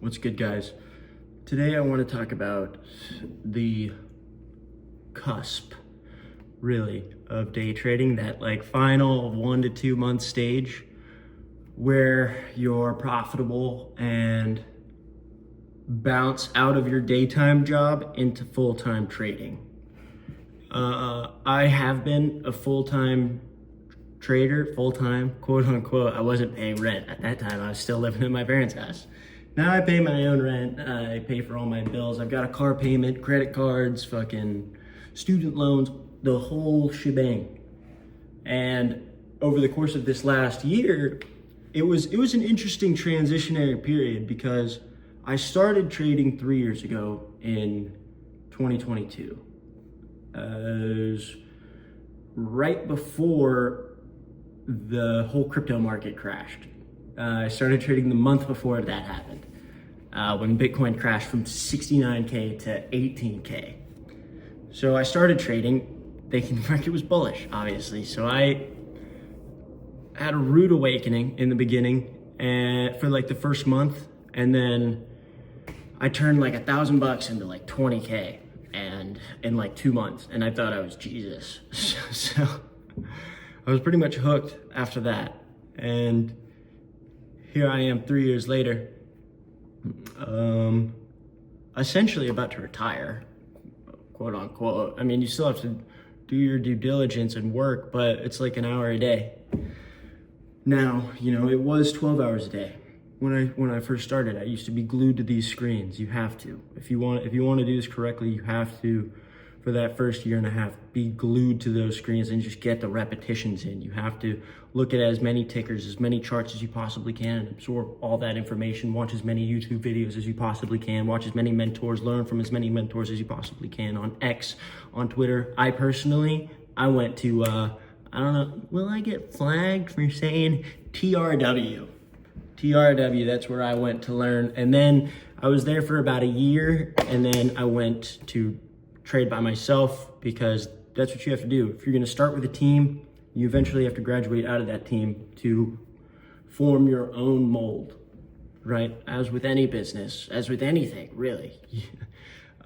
What's good, guys? Today I want to talk about the cusp, really, of day trading, that like final 1 to 2 month stage where you're profitable and bounce out of your daytime job into full-time trading. I have been a full-time trader, full-time, quote unquote. I wasn't paying rent at that time. I was still living in my parents' house. Now I pay my own rent. I pay for all my bills. I've got a car payment, credit cards, fucking student loans, the whole shebang. And over the course of this last year, it was an interesting transitionary period because I started trading 3 years ago in 2022. It was right before the whole crypto market crashed. I started trading the month before that happened, when Bitcoin crashed from 69K to 18K. So I started trading, thinking the market was bullish, obviously. So I had a rude awakening in the beginning for like the first month, and then I turned like $1,000 into like 20K, and in like 2 months, and I thought I was Jesus. So I was pretty much hooked after that, and here I am 3 years later, essentially about to retire, quote unquote. I mean, you still have to do your due diligence and work, but it's like an hour a day. Now, you know, it was 12 hours a day. When I first started, I used to be glued to these screens. You have to. If you want to do this correctly, you have to, for that first year and a half, be glued to those screens and just get the repetitions in. You have to look at as many tickers, as many charts as you possibly can, and absorb all that information. Watch as many YouTube videos as you possibly can. Watch as many mentors, learn from as many mentors as you possibly can on X, on Twitter. I went to, I don't know, will I get flagged for saying TRW? TRW, that's where I went to learn. And then I was there for about a year, and then I went to trade by myself, because that's what you have to do. If you're gonna start with a team, you eventually have to graduate out of that team to form your own mold, right? As with any business, as with anything, really.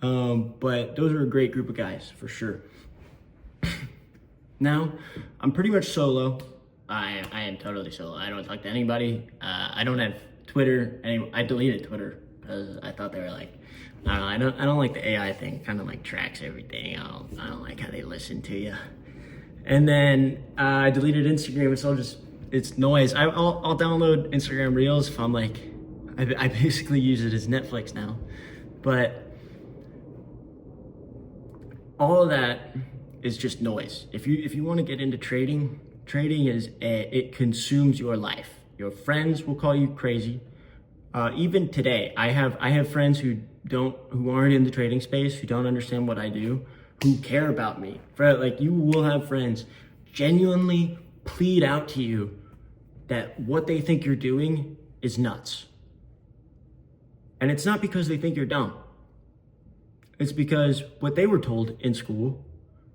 But those are a great group of guys, for sure. Now, I'm pretty much solo. I am totally solo. I don't talk to anybody. I don't have Twitter. I deleted Twitter because I thought they were like, I don't like the AI thing. Kind of like tracks everything. I don't like how they listen to you. And then I deleted Instagram. It's noise. I'll download Instagram Reels if I'm like, I basically use it as Netflix now. But all of that is just noise. If you want to get into trading it consumes your life. Your friends will call you crazy. Even today, I have friends who aren't in the trading space, who don't understand what I do, who care about me. Like, you will have friends genuinely plead out to you that what they think you're doing is nuts. And it's not because they think you're dumb. It's because what they were told in school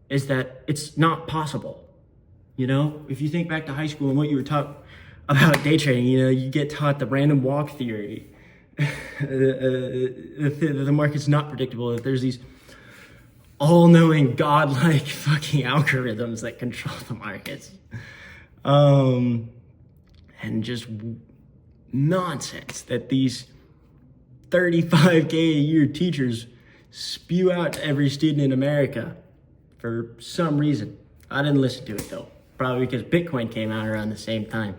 is that it's not possible. You know, if you think back to high school and what you were taught about day trading, you know, you get taught the random walk theory. The market's not predictable. That there's these all-knowing, godlike fucking algorithms that control the markets. And just nonsense that these 35K a year teachers spew out to every student in America for some reason. I didn't listen to it though. Probably because Bitcoin came out around the same time.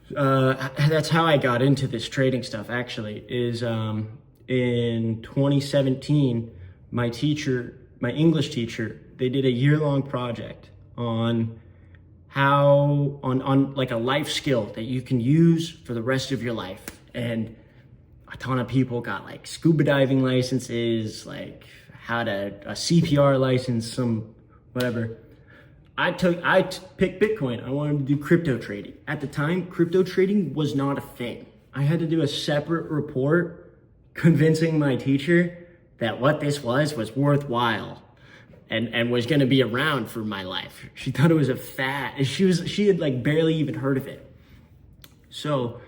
That's how I got into this trading stuff, actually, is in 2017, my English teacher, they did a year-long project on on like a life skill that you can use for the rest of your life. And a ton of people got like scuba diving licenses, like a CPR license, some whatever. I picked Bitcoin. I wanted to do crypto trading. At the time, crypto trading was not a thing. I had to do a separate report convincing my teacher that what this was worthwhile and was going to be around for my life. She thought it was a fad. She had like barely even heard of it. So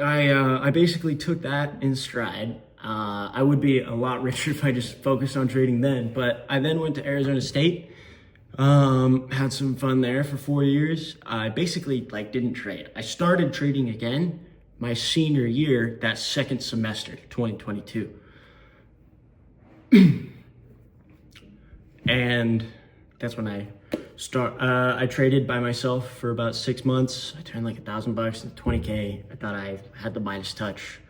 I basically took that in stride. I would be a lot richer if I just focused on trading then, but I then went to Arizona State, had some fun there for 4 years. I basically like didn't trade. I started trading again my senior year, that second semester, 2022. And that's when I traded by myself for about 6 months. I turned like $1,000 into 20K. I thought I had the Midas touch.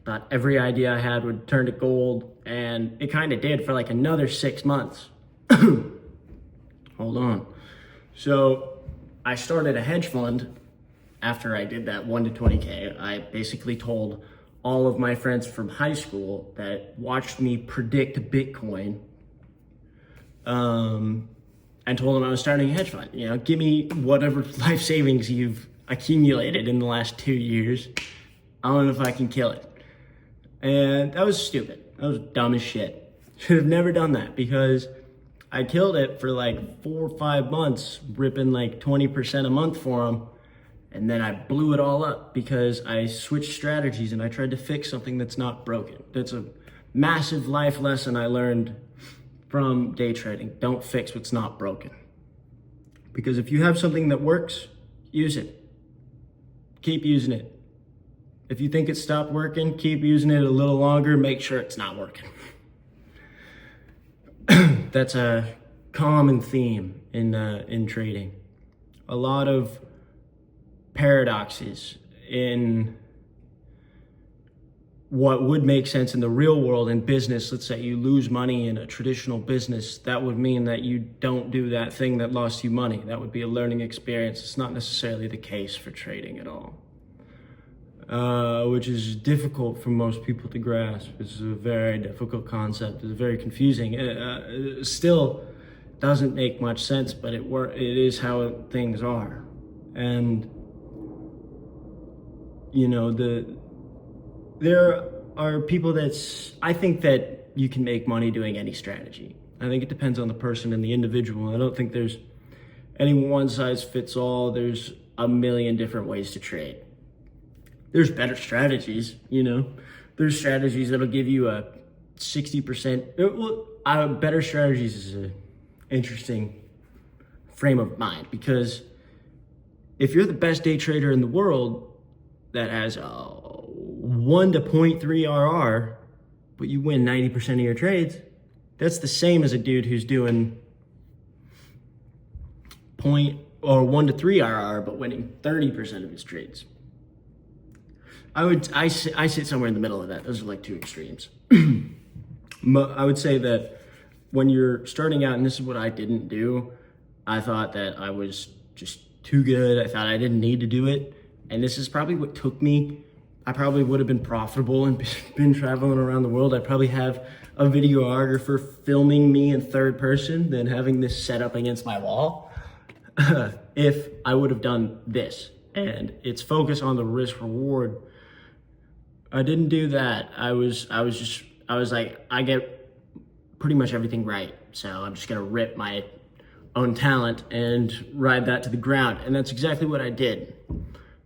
Thought every idea I had would turn to gold, and it kind of did for like another 6 months. Hold on. So I started a hedge fund after I did that 1 to 20K. I basically told all of my friends from high school that watched me predict Bitcoin, and told them I was starting a hedge fund. You know, give me whatever life savings you've accumulated in the last 2 years. I don't know if I can kill it. And that was stupid. That was dumb as shit. Should have never done that, because I killed it for like 4 or 5 months, ripping like 20% a month for them. And then I blew it all up because I switched strategies and I tried to fix something that's not broken. That's a massive life lesson I learned from day trading. Don't fix what's not broken. Because if you have something that works, use it. Keep using it. If you think it stopped working, keep using it a little longer, make sure it's not working. That's a common theme in trading. A lot of paradoxes in what would make sense in the real world in business. Let's say you lose money in a traditional business. That would mean that you don't do that thing that lost you money. That would be a learning experience. It's not necessarily the case for trading at all, which is difficult for most people to grasp. It's a very difficult concept. It's very confusing. It still doesn't make much sense, but it is how things are. And you know, there are people I think that you can make money doing any strategy. I think it depends on the person and the individual. I don't think there's any one size fits all. There's a million different ways to trade. There's better strategies, you know. There's strategies that'll give you a 60%. Better strategies is an interesting frame of mind, because if you're the best day trader in the world that has a 1 to 0.3 RR, but you win 90% of your trades, that's the same as a dude who's doing 1 to 3 RR, but winning 30% of his trades. I sit somewhere in the middle of that. Those are like two extremes. I would say that when you're starting out, and this is what I didn't do, I thought that I was just too good. I thought I didn't need to do it. And this is probably what took me. I probably would have been profitable and been traveling around the world. I'd probably have a videographer filming me in third person than having this set up against my wall if I would have done this. And it's focus on the risk reward. I didn't do that. I was like, I get pretty much everything right. So I'm just gonna rip my own talent and ride that to the ground. And that's exactly what I did.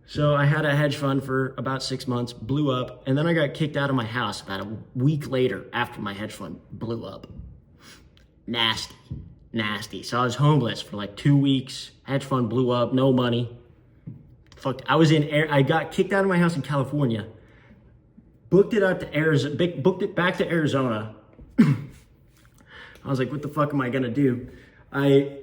So I had a hedge fund for about 6 months, blew up, and then I got kicked out of my house about a week later after my hedge fund blew up. Nasty. So I was homeless for like 2 weeks. Hedge fund blew up, no money. I got kicked out of my house in California. Booked it back to Arizona. I was like, what the fuck am I gonna do? I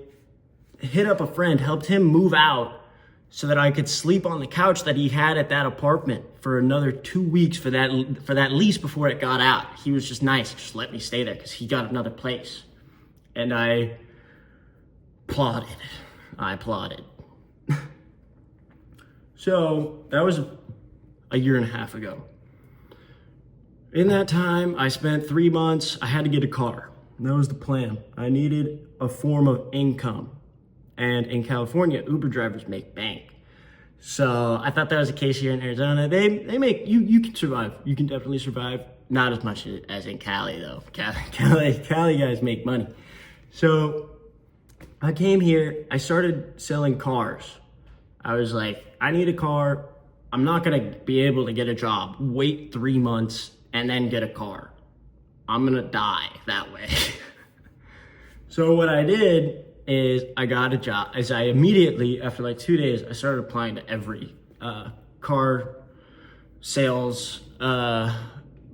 hit up a friend, helped him move out so that I could sleep on the couch that he had at that apartment for another 2 weeks for that lease before it got out. He was just nice, just let me stay there because he got another place. And I applauded. So that was a year and a half ago. In that time, I spent 3 months, I had to get a car. That was the plan. I needed a form of income. And in California, Uber drivers make bank. So I thought that was the case here in Arizona. They make, you can survive. You can definitely survive. Not as much as in Cali though. Cali guys make money. So I came here, I started selling cars. I was like, I need a car. I'm not gonna be able to get a job, wait 3 months, and then get a car. I'm gonna die that way. So what I did is I got a job. As I immediately, after like 2 days, I started applying to every car sales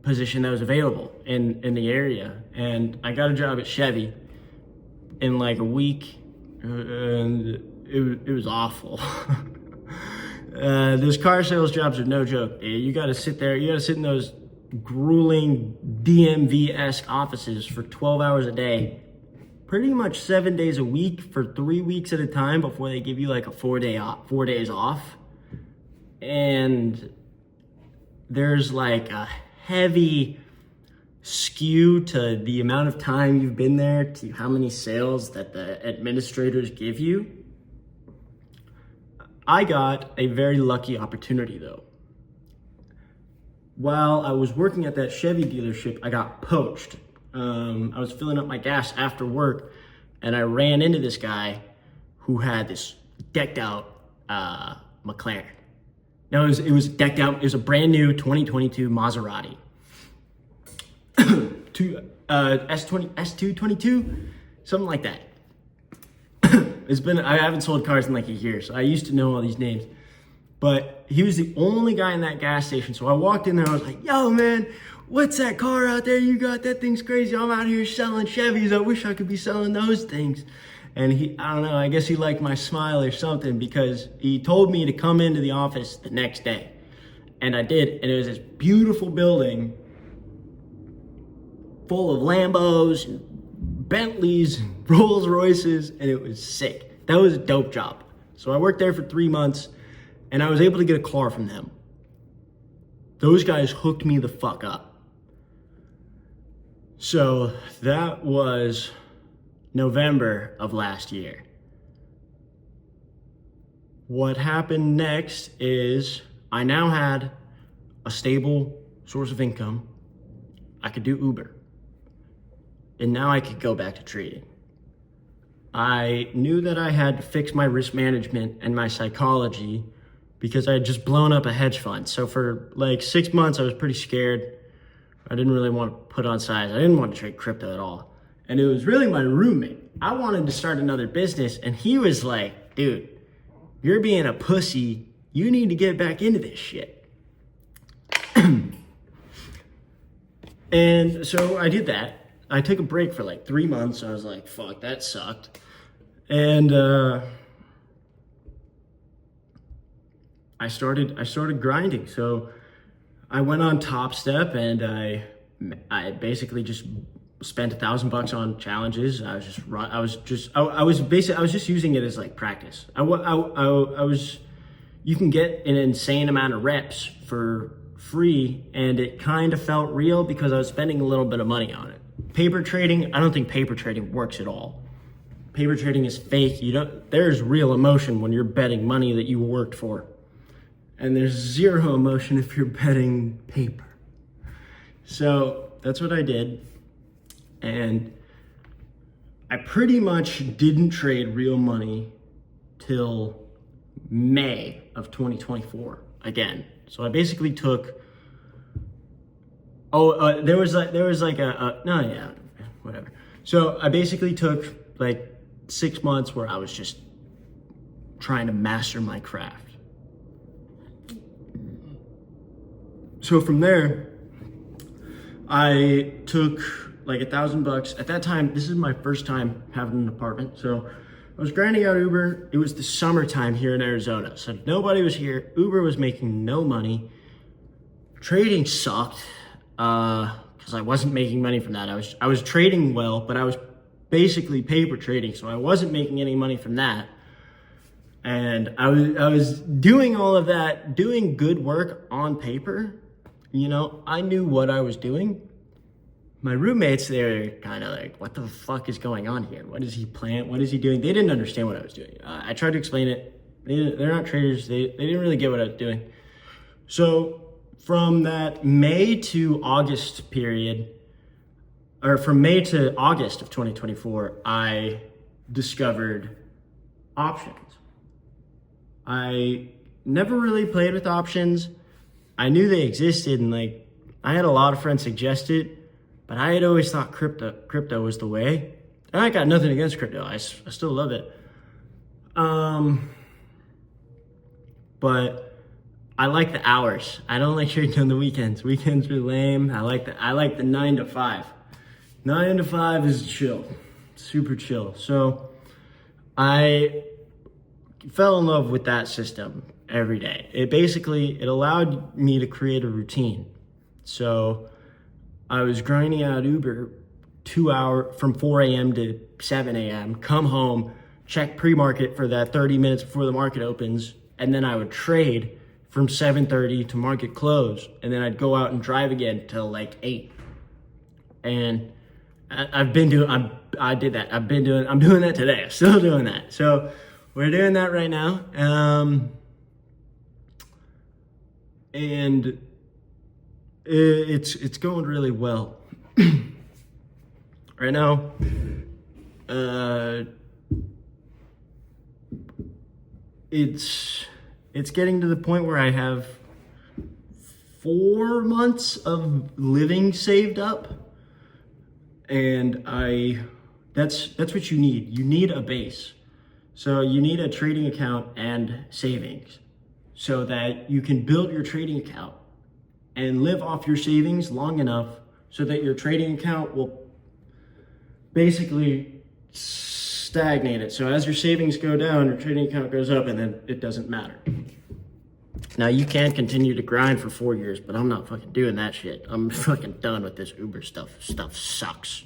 position that was available in the area. And I got a job at Chevy in like a week, and it was awful. Those car sales jobs are no joke. You gotta sit there, you gotta sit in those grueling DMV-esque offices for 12 hours a day, pretty much 7 days a week for 3 weeks at a time before they give you like a 4 days off. And there's like a heavy skew to the amount of time you've been there to how many sales that the administrators give you. I got a very lucky opportunity though. While I was working at that Chevy dealership, I got poached. I was filling up my gas after work, and I ran into this guy who had this decked out McLaren. No, it was decked out. It was a brand new 2022 Maserati. S222, something like that. I haven't sold cars in like a year, so I used to know all these names. But he was the only guy in that gas station. So I walked in there, I was like, yo man, what's that car out there you got? That thing's crazy. I'm out here selling Chevys. I wish I could be selling those things. And I don't know, I guess he liked my smile or something, because he told me to come into the office the next day. And I did, and it was this beautiful building full of Lambos, and Bentleys, and Rolls Royces, and it was sick. That was a dope job. So I worked there for 3 months, and I was able to get a car from them. Those guys hooked me the fuck up. So that was November of last year. What happened next is I now had a stable source of income. I could do Uber. And now I could go back to trading. I knew that I had to fix my risk management and my psychology because I had just blown up a hedge fund. So for like 6 months, I was pretty scared. I didn't really want to put on size. I didn't want to trade crypto at all. And it was really my roommate. I wanted to start another business, and he was like, dude, you're being a pussy. You need to get back into this shit. And so I did that. I took a break for like 3 months. I was like, fuck, that sucked. And I started grinding. So I went on Top Step, and I basically just spent $1,000 on challenges. I was just using it as like practice. You can get an insane amount of reps for free, and it kind of felt real because I was spending a little bit of money on it. Paper trading, I don't think paper trading works at all. Paper trading is fake. There's real emotion when you're betting money that you worked for. And there's zero emotion if you're betting paper. So that's what I did. And I pretty much didn't trade real money till May of 2024 again. So I basically took, whatever. So I basically took like 6 months where I was just trying to master my craft. So from there, I took like $1,000. At that time, this is my first time having an apartment. So I was grinding out Uber. It was the summertime here in Arizona. So nobody was here. Uber was making no money. Trading sucked because I wasn't making money from that. I was trading well, but I was basically paper trading. So I wasn't making any money from that. And I was doing all of that, doing good work on paper. You know, I knew what I was doing. My roommates, they're kind of like, what the fuck is going on here? What is he planning? What is he doing? They didn't understand what I was doing. I tried to explain it. They're not traders. They didn't really get what I was doing. So from that May to August period, or from May to August of 2024, I discovered options. I never really played with options. I knew they existed, and like I had a lot of friends suggest it, but I had always thought crypto was the way. And I got nothing against crypto. I still love it. But I like the hours. I don't like trading on the weekends. Weekends are lame. I like the 9 to 5. 9 to 5 is chill, super chill. So I fell in love with that system every day. It allowed me to create a routine. So I was grinding out Uber 2 hour from 4 a.m. to 7 a.m., come home, check pre-market for that 30 minutes before the market opens, and then I would trade from 7:30 to market close, and then I'd go out and drive again till like 8. And I'm doing that today. I'm still doing that. So we're doing that right now. And it's going really well. Right now, it's getting to the point where I have 4 months of living saved up, and that's what you need. You need a base. So you need a trading account and savings so that you can build your trading account and live off your savings long enough so that your trading account will basically stagnate it. So as your savings go down, your trading account goes up, and then it doesn't matter. Now you can continue to grind for 4 years, but I'm not fucking doing that shit. I'm fucking done with this Uber stuff. Stuff sucks.